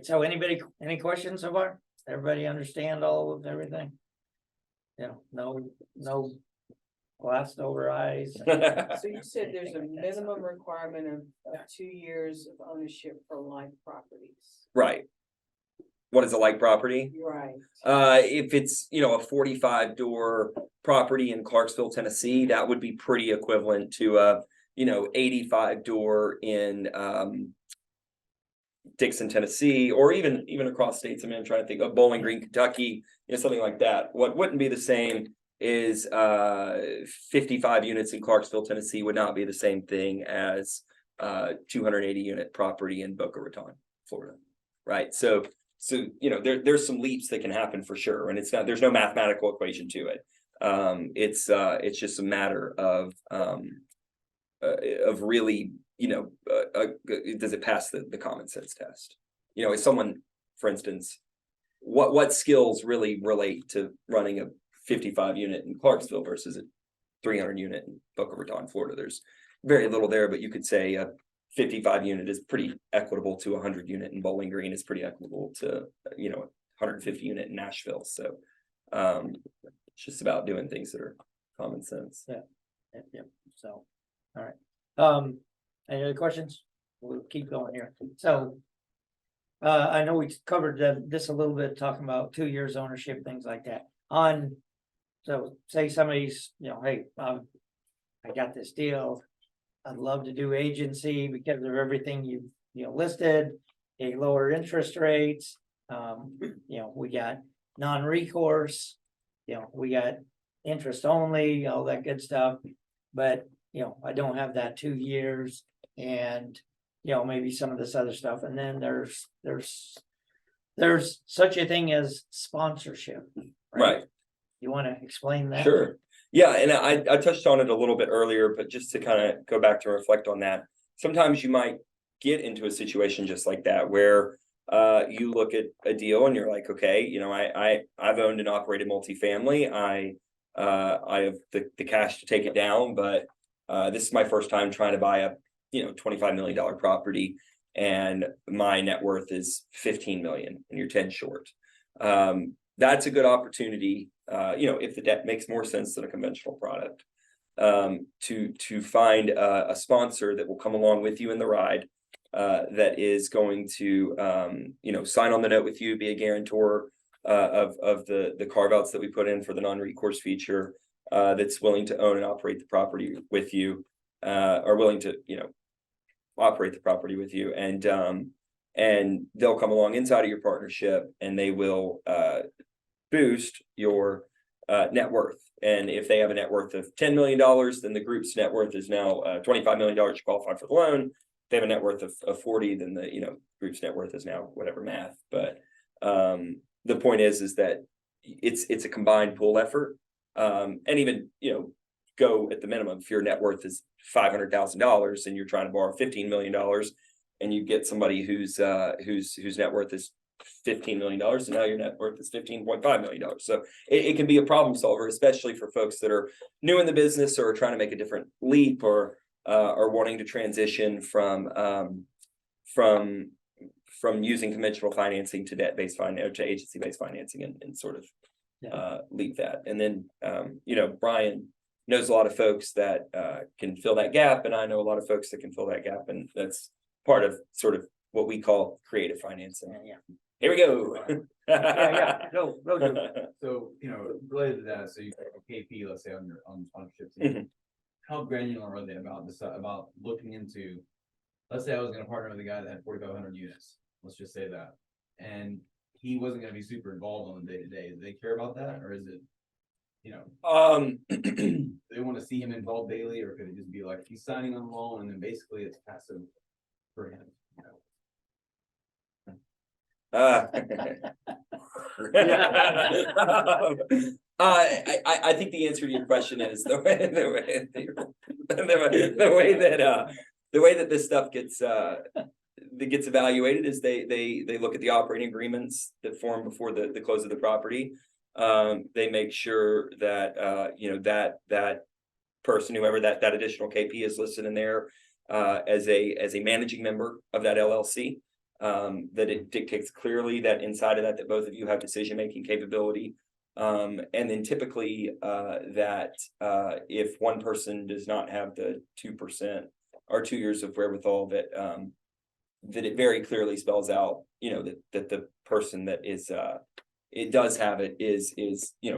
so any questions so far? Everybody understand all of everything? No glassed over eyes. So you said there's a minimum requirement of 2 years of ownership for like properties. Right. What is a like property? Right. If it's, a 45 door property in Clarksville, Tennessee, that would be pretty equivalent to a, 85 door in Dixon, Tennessee, or even across states. I mean, I'm trying to think of Bowling Green, Kentucky, something like that. What wouldn't be the same is 55 units in Clarksville, Tennessee would not be the same thing as 280 unit property in Boca Raton, Florida. Right. So there's some leaps that can happen for sure. And there's no mathematical equation to it. It's just a matter of really, does it pass the common sense test? Is someone, for instance, what skills really relate to running a 55 unit in Clarksville versus a 300 unit in Boca Raton, Florida? There's very little there, but you could say a 55 unit is pretty equitable to 100 unit in Bowling Green is pretty equitable to, 150 unit in Nashville. So it's just about doing things that are common sense. Yeah. So, all right. Any other questions? We'll keep going here. So, I know we covered this a little bit, talking about 2 years ownership, things like that. So say somebody's, hey, I got this deal. I'd love to do agency because of everything you listed, a lower interest rates. We got non-recourse, we got interest only, all that good stuff. But, I don't have that 2 years and, maybe some of this other stuff. And then there's such a thing as sponsorship. Right. You want to explain that? Sure. Yeah. And I touched on it a little bit earlier, but just to kind of go back to reflect on that, sometimes you might get into a situation just like that, where you look at a deal and you're like, okay, I've owned and operated multifamily. I have the cash to take it down, but this is my first time trying to buy a $25 million property, and my net worth is 15 million and you're 10 short. That's a good opportunity, if the debt makes more sense than a conventional product, to find a sponsor that will come along with you in the ride, that is going to sign on the note with you, be a guarantor of the carve outs that we put in for the non-recourse feature, that's willing to own and operate the property with you, or willing to operate the property with you, and they'll come along inside of your partnership and they will boost your net worth. And if they have a net worth of $10 million, then the group's net worth is now $25 million to qualify for the loan. If they have a net worth of 40, then the group's net worth is now whatever math. But the point is that it's a combined pool effort, and even go at the minimum. If your net worth is $500,000 and you're trying to borrow $15 million, and you get somebody whose net worth is $15 million, and now your net worth is $15.5 million. So it can be a problem solver, especially for folks that are new in the business or are trying to make a different leap, or wanting to transition from using conventional financing to debt-based financing, to agency-based financing, and sort of leave that. And then Brian knows a lot of folks that can fill that gap, and I know a lot of folks that can fill that gap, and that's part of sort of what we call creative financing. Yeah. Here we go. Go. So, related to that, so you have a KP, let's say on your sponsorship team, how granular are they about this, about looking into, let's say I was going to partner with a guy that had 4,500 units, let's just say that, and he wasn't going to be super involved on the day-to-day. Do they care about that, or is it, they want to see him involved daily, or could it just be like he's signing on the loan and then basically it's passive for him? I think the answer to your question is the way that this stuff gets evaluated is they look at the operating agreements that form before the close of the property. They make sure that that person, whoever that additional KP, is listed in there as a managing member of that LLC. that it dictates clearly that inside of that both of you have decision-making capability. And then typically, that, if one person does not have the 2% or 2 years of wherewithal, that it very clearly spells out, that the person that is, it does have it is,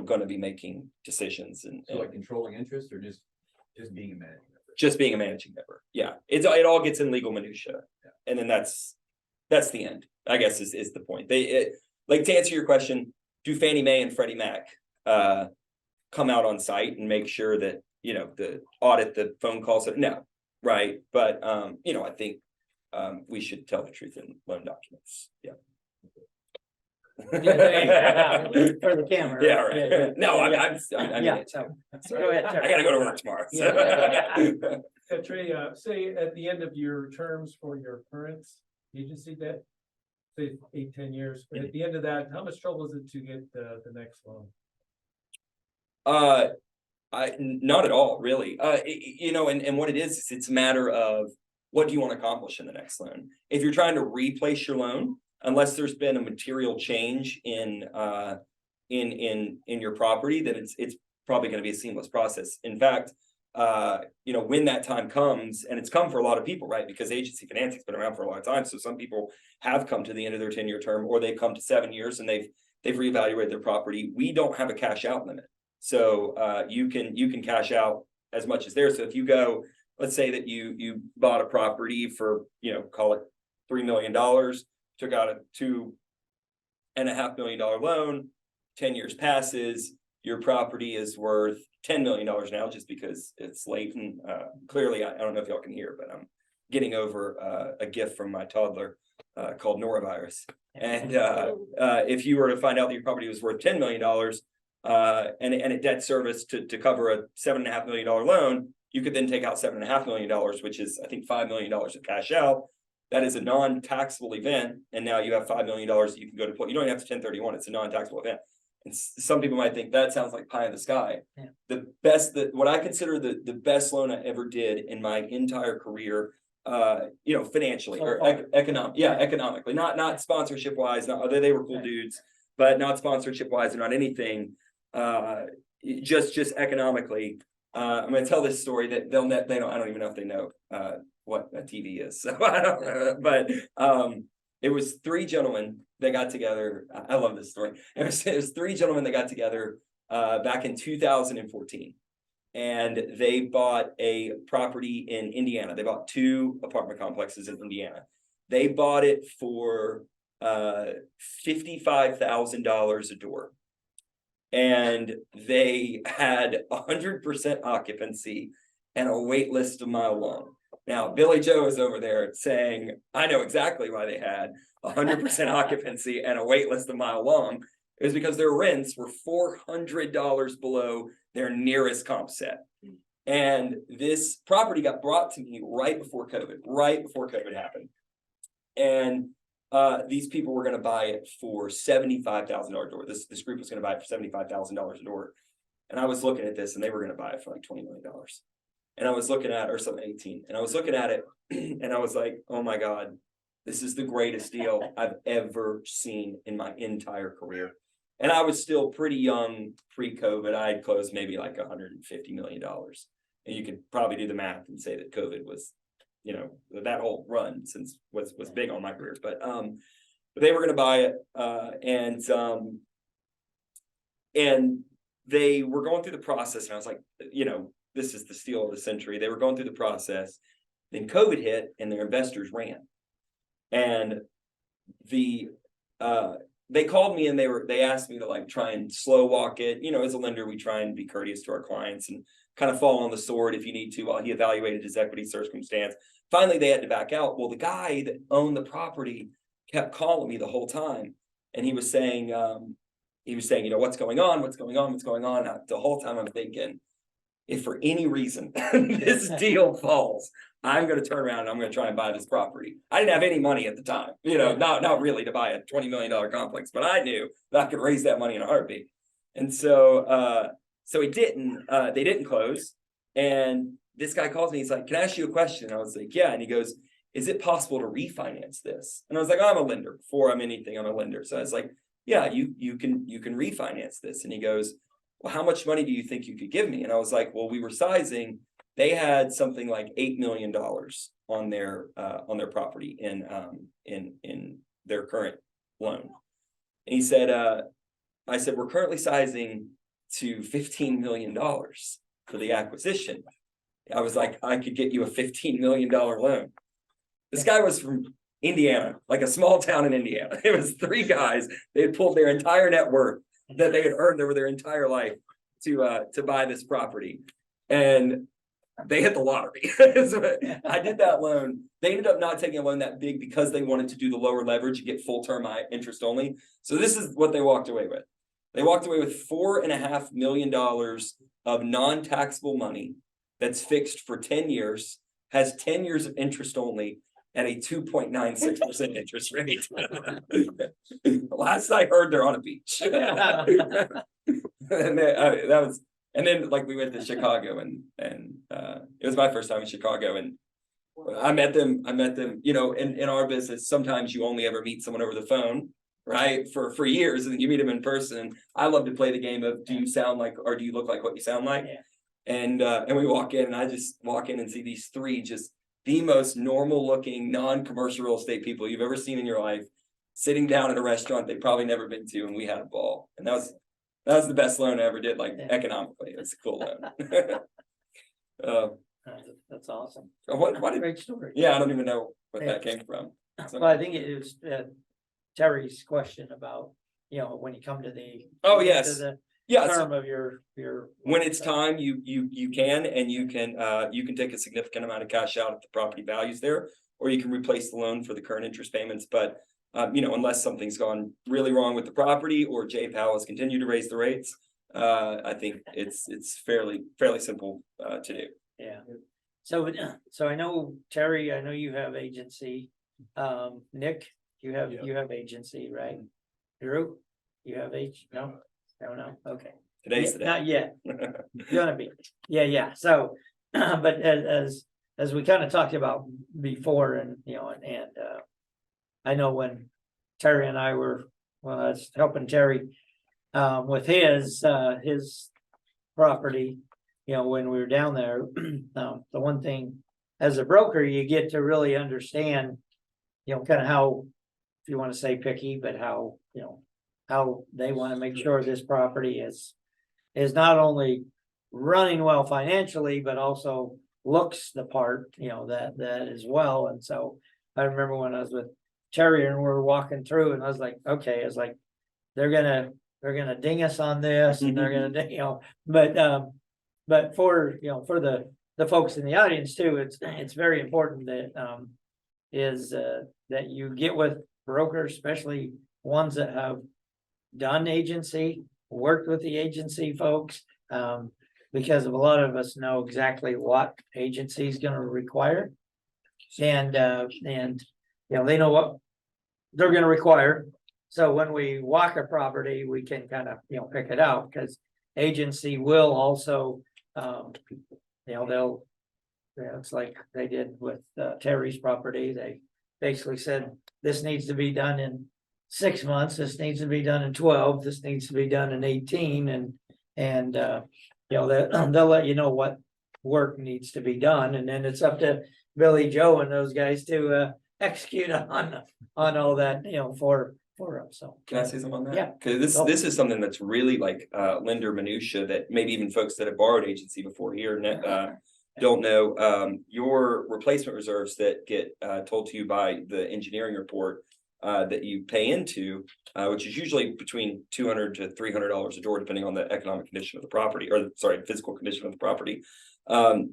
gonna be making decisions and. So like controlling interest or just being a managing member? Just being a managing member, yeah, it all gets in legal minutia, and then that's the end, I guess is the point. Like, to answer your question, do Fannie Mae and Freddie Mac come out on site and make sure that, the audit the phone calls? No, right, but I think we should tell the truth in loan documents, yeah. Yeah, there you go. For the camera. Yeah, right? right. Yeah, yeah, No, yeah. I mean Yeah, it. so, go ahead, I Trey. gotta go to work tomorrow. so. Yeah. Trey, say at the end of your terms for your current agency debt, say 8-10 years, but at the end of that, how much trouble is it to get the next loan? Not at all, really. And what it is, it's a matter of what do you want to accomplish in the next loan? If you're trying to replace your loan, unless there's been a material change in your property, then it's probably going to be a seamless process. In fact, when that time comes, and it's come for a lot of people, right? Because agency financing's been around for a long time. So some people have come to the end of their 10-year term, or they've come to 7 years and they've reevaluated their property. We don't have a cash out limit. So you can cash out as much as there. So if you go, let's say that you bought a property for, call it $3 million, took out a $2.5 million loan, 10 years passes, your property is worth $10 million now, just because it's late. And clearly, I don't know if y'all can hear, but I'm getting over a gift from my toddler called norovirus. And if you were to find out that your property was worth $10 million and a debt service to cover a $7.5 million loan, you could then take out $7.5 million, which is, I think, $5 million of cash out. That is a non-taxable event, and now you have $5 million that you can go to. You don't even have to 1031. It's a non-taxable event. And some people might think that sounds like pie in the sky. Yeah. What I consider the best loan I ever did in my entire career, financially or economically, not sponsorship wise. Not they were cool dudes, but not sponsorship wise, and not anything. Just economically. I'm going to tell this story that they don't. I don't even know if they know what a TV is. So I don't know, but it was 3 gentlemen that got together. I love this story. It was 3 gentlemen that got together back in 2014, and they bought a property in Indiana. They bought 2 apartment complexes in Indiana. They bought it for $55,000 a door, and they had 100% occupancy and a wait list a mile long. Now, Billy Joe is over there saying, I know exactly why they had 100% occupancy and a wait list a mile long. It was because their rents were $400 below their nearest comp set. And this property got brought to me right before COVID happened. And these people were going to buy it for $75,000 a door. This group was going to buy it for $75,000 a door. And I was looking at this, and they were going to buy it for like $20 million. And I was looking at, or something, 18, and I was looking at it, and I was like, oh my God, this is the greatest deal I've ever seen in my entire career. And I was still pretty young pre-COVID. I had closed maybe like $150 million. And you could probably do the math and say that COVID was, that whole run since was big on my career. But they were going to buy it, and they were going through the process, and I was like, this is the steal of the century. They were going through the process. Then COVID hit, and their investors ran. And they called me, and they asked me to like try and slow walk it. As a lender, we try and be courteous to our clients and kind of fall on the sword if you need to, while he evaluated his equity circumstance. Finally, they had to back out. Well, the guy that owned the property kept calling me the whole time, and he was saying, what's going on? The whole time I'm thinking, if for any reason this deal falls, I'm going to turn around and I'm going to try and buy this property. I didn't have any money at the time, not really to buy a $20 million complex, but I knew that I could raise that money in a heartbeat. And so they didn't close. And this guy calls me, he's like, can I ask you a question? And I was like, yeah. And he goes, is it possible to refinance this? And I was like, I'm a lender. Before I'm anything, I'm a lender. So I was like, yeah, you can refinance this. And he goes, well, how much money do you think you could give me? And I was like, well, we were sizing, they had something like $8 million on their property in their current loan. And he said, I said, we're currently sizing to $15 million for the acquisition. I was like, I could get you a $15 million loan. This guy was from Indiana, like a small town in Indiana. It was 3 guys. They had pulled their entire net worth that they had earned over their entire life to buy this property. And they hit the lottery. So I did that loan. They ended up not taking a loan that big because they wanted to do the lower leverage and get full term interest only. So this is what they walked away with. They walked away with $4.5 million of non-taxable money that's fixed for 10 years, has 10 years of interest only at a 2.96% interest rate. Last I heard, they're on a beach. And then like we went to Chicago and it was my first time in Chicago, and I met them, you know, in our business, sometimes you only ever meet someone over the phone, right? For years, and then you meet them in person. I love to play the game of, do you sound like, or do you look like what you sound like? Yeah. And we walk in, and I just walk in and see these 3 just the most normal looking, non-commercial real estate people you've ever seen in your life, sitting down at a restaurant they've probably never been to, and we had a ball. And that was the best loan I ever did, like economically. It's a cool loan. That's awesome. Why did, Great story. yeah, I don't even know what that came from. Well, I think it was Terry's question about, you know, when you come to the. Oh, yes. to the Yeah, so term of your. when it's time, you can, and you can take a significant amount of cash out if the property value's there, or you can replace the loan for the current interest payments. But you know, unless something's gone really wrong with the property, or Jay Powell has continued to raise the rates, I think it's fairly simple to do. Yeah. So I know, Terry, I know you have agency. Nick, you have agency, right? Drew, you have no? No, okay. Today's the day. Not yet. Gonna be. Yeah. So, but as we kind of talked about before, and you know, and I know when Terry and I were, when I was helping Terry with his property, you know, when we were down there, the one thing as a broker, you get to really understand, you know, kind of how, if you want to say picky, but how, you know, how they want to make sure this property is not only running well financially, but also looks the part, you know, that as well. And so I remember when I was with Terry and we were walking through, and I was like, okay, it's like they're gonna ding us on this, and they're gonna, you know, but for, you know, for the folks in the audience too, it's very important that that you get with brokers, especially ones that have done agency, worked with the agency folks, because of a lot of us know exactly what agency is going to require, and you know, they know what they're going to require. So when we walk a property, we can kind of, you know, pick it out, because agency will also, you know, it's like they did with Terry's property. They basically said, this needs to be done in 6 months, this needs to be done in 12, this needs to be done in 18, and you know, they'll let you know what work needs to be done, and then it's up to Billy Joe and those guys to execute on all that, you know, for them. So Can I say something on that? Yeah. Because this is something that's really like lender minutia that maybe even folks that have borrowed agency before here don't know. Your replacement reserves that get told to you by the engineering report that you pay into, which is usually between $200 to $300 a door, depending on the economic condition of the property, or sorry, physical condition of the property.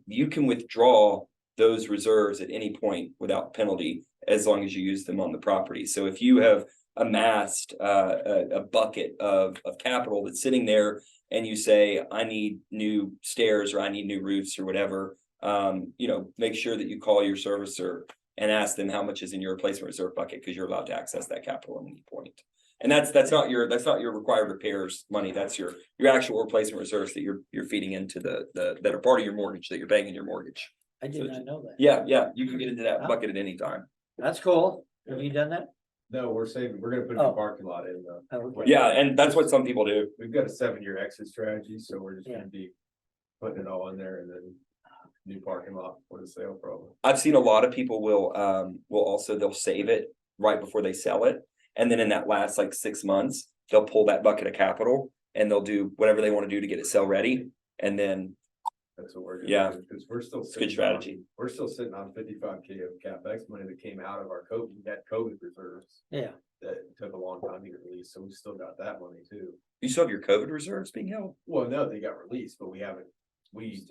You can withdraw those reserves at any point without penalty, as long as you use them on the property. So if you have amassed a bucket of capital that's sitting there, and you say, I need new stairs, or I need new roofs, or whatever, you know, make sure that you call your servicer and ask them how much is in your replacement reserve bucket, because you're allowed to access that capital at any point. And that's not your required repairs money. That's your actual replacement reserves that you're feeding into that are part of your mortgage, that you're paying in your mortgage. I did not know that. Yeah, you can get into that Oh. bucket at any time. That's cool. Have you done that? No, we're gonna put Oh. a parking lot in though. Oh, okay. Yeah, and that's what some people do. We've got a 7-year exit strategy, so we're just Yeah. gonna be putting it all in there and then new parking lot for the sale probably. I've seen a lot of people will also, they'll save it right before they sell it. And then in that last like 6 months, they'll pull that bucket of capital and they'll do whatever they want to do to get it sell ready. And then, That's what we're Yeah. doing, because we're still. it's a good sitting on- strategy. We're still sitting on 55K of CapEx money that came out of our COVID, we had COVID reserves Yeah, that took a long time to get released, so we still got that money too. You still have your COVID reserves being held? Well, no, they got released, but we haven't,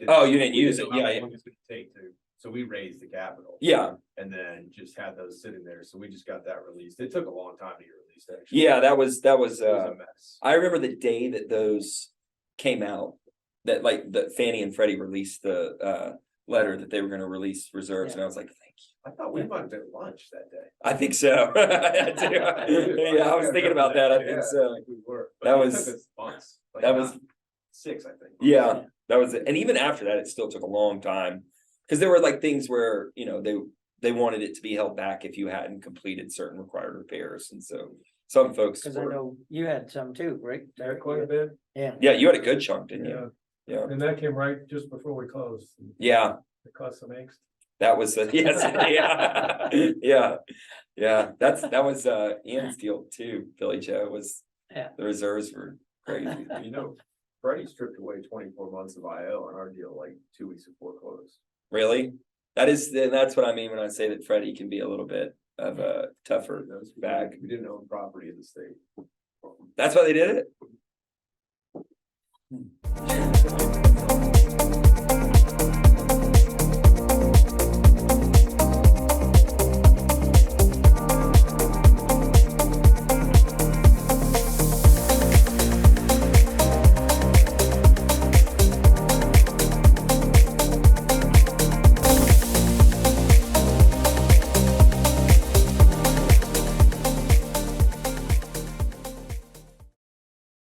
Oh, you didn't we use it. know how Yeah, yeah. long it's gonna take to, so we raised the capital. Yeah, And then just had those sitting there, so we just got that released. It took a long time to get released, actually. yeah, that was It was a mess. I remember the day that those came out, that like that Fannie and Freddie released the letter that they were gonna release reserves, and I was like, thank you. I thought we might have been at lunch that day. I think so. I do. Yeah, I was thinking about that. I think so. We were. That but it was- took us months, like that was- about 6, I think. Yeah, that was it. And even after that, it still took a long time. Cause there were like things where, you know, they wanted it to be held back if you hadn't completed certain required repairs. And so some folks cause I were, know you had some too, right? Yeah, quite a bit. Yeah. yeah, you had a good chunk, didn't Yeah, you? Yeah, and that came right just before we closed. yeah, It caused some angst. that was, yes, yeah, that was, Ian's deal too, Billy Joe was. Yeah. The reserves were crazy. You know, Freddie stripped away 24 months of IO on our deal, like 2 weeks before close. Really? That's what I mean when I say that Freddie can be a little bit of a tougher bag. We didn't own property in the state. That's why they did it?